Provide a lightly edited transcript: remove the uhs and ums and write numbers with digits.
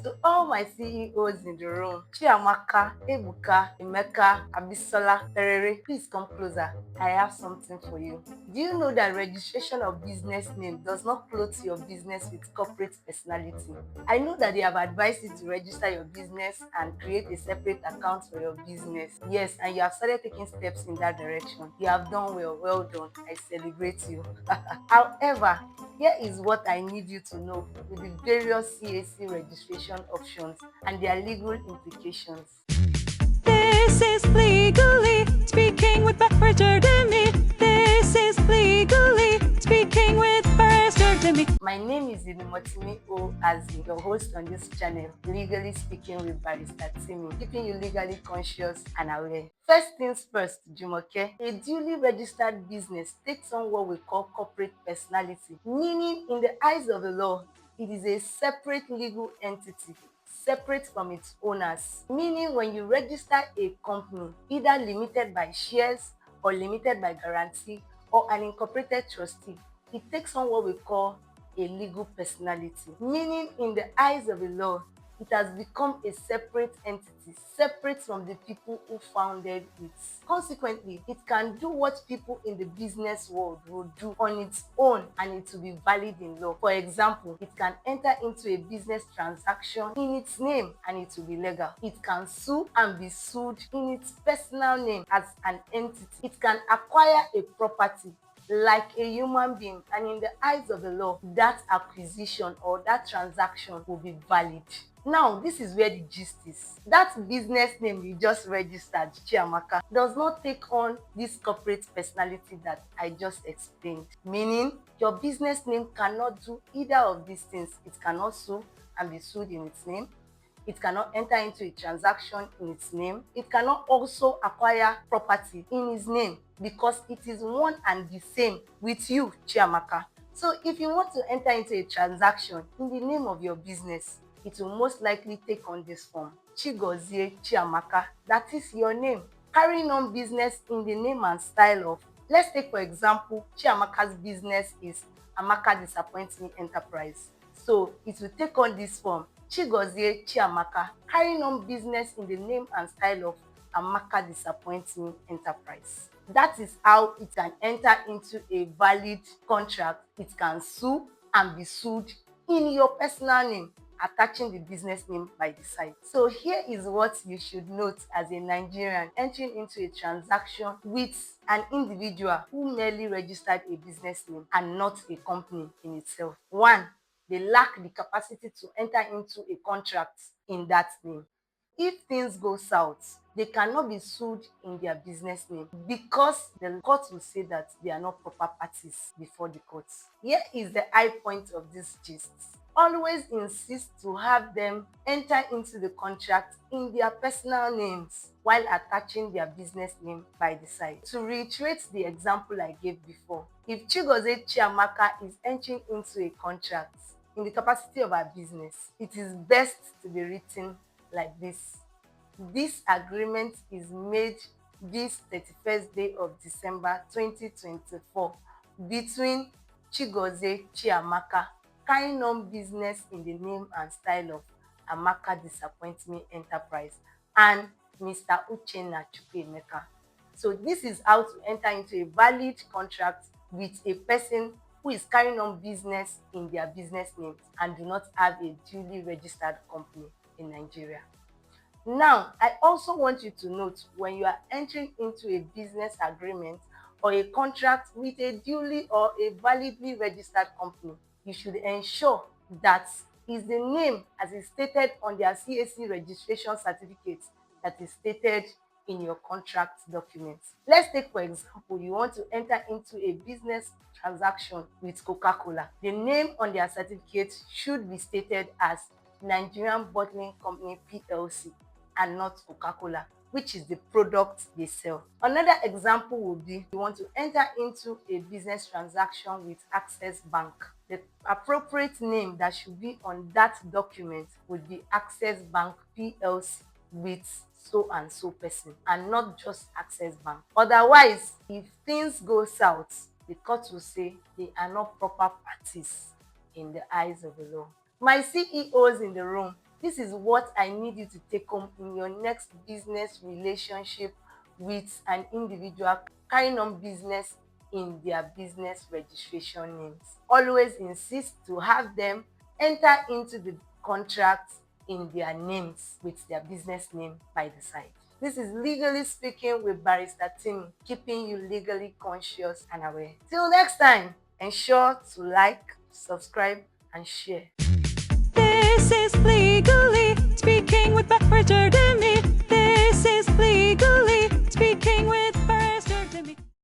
To all my CEOs in the room, Chiamaka, Ebuka, Emeka, Abisola, Perere, please come closer. I have something for you. Do you know that registration of business name does not clothe your business with corporate personality? I know that they have advised you to register your business and create a separate account for your business. Yes, and you have started taking steps in that direction. You have done well. Well done. I celebrate you. However, here is what I need you to know with the various CAC registration options and their legal implications. This is Legally Speaking with Barrister Demi. This is Legally Speaking with Barrister Demi. My name is Inimotimi O Azi, your host on this channel, Legally Speaking with Barrister Timi, keeping you legally conscious and aware. First things first, Jumoke, a duly registered business takes on what we call corporate personality, meaning in the eyes of the law, it is a separate legal entity separate from its owners, meaning when you register a company, either limited by shares or limited by guarantee or an incorporated trustee, it takes on what we call a legal personality, meaning in the eyes of the law, it has become a separate entity, separate from the people who founded it. Consequently, it can do what people in the business world will do on its own and it will be valid in law. For example, it can enter into a business transaction in its name and it will be legal. It can sue and be sued in its personal name as an entity. It can acquire a property like a human being, and in the eyes of the law, that acquisition or that transaction will be valid. Now, this is where the gist is. That business name you just registered, Chiamaka, does not take on this corporate personality that I just explained. Meaning, your business name cannot do either of these things. It cannot sue and be sued in its name. It cannot enter into a transaction in its name. It cannot also acquire property in its name because it is one and the same with you, Chiamaka. So if you want to enter into a transaction in the name of your business, it will most likely take on this form. Chigozie Chiamaka, that is your name. Carrying on business in the name and style of, let's take for example, Chiamaka's business is Amaka Disappoint Me Enterprise. So it will take on this form. Chigozie Chiamaka, carrying on business in the name and style of Amaka Disappoint Me Enterprise. That is how it can enter into a valid contract. It can sue and be sued in your personal name, attaching the business name by the side. So here is what you should note as a Nigerian entering into a transaction with an individual who merely registered a business name and not a company in itself. One, they lack the capacity to enter into a contract in that name. If things go south, they cannot be sued in their business name because the court will say that they are not proper parties before the courts. Here is the high point of this gist. Always insist to have them enter into the contract in their personal names while attaching their business name by the side. To reiterate the example I gave before, if Chigozie Chiamaka is entering into a contract in the capacity of her business, it is best to be written like this. This agreement is made this 31st day of December 2024 between Chigozie Chiamaka, carrying on business in the name and style of Amaka Disappoint Me Enterprise, and Mr. Uchenna Chukwuemeka. So this is how to enter into a valid contract with a person who is carrying on business in their business name and do not have a duly registered company in Nigeria. Now, I also want you to note when you are entering into a business agreement or a contract with a duly or a validly registered company, you should ensure that is the name as is stated on their CAC registration certificate that is stated in your contract documents. Let's take for example, you want to enter into a business transaction with Coca-Cola. The name on their certificate should be stated as Nigerian Bottling Company PLC and not Coca-Cola, which is the product they sell. Another example would be you want to enter into a business transaction with Access Bank. The appropriate name that should be on that document would be Access Bank PLC with so and so person and not just Access Bank. Otherwise, if things go south, the court will say they are not proper parties in the eyes of the law. My CEOs in the room, This is what I need you to take home in your next business relationship with an individual carrying on business in their business registration names. Always insist to have them enter into the contract in their names with their business name by the side. This is Legally Speaking with Barrister Timmy, keeping you legally conscious and aware. Till next time, ensure to like, subscribe, and share. This is Legally Speaking with Richard and me. This is Legally Speaking with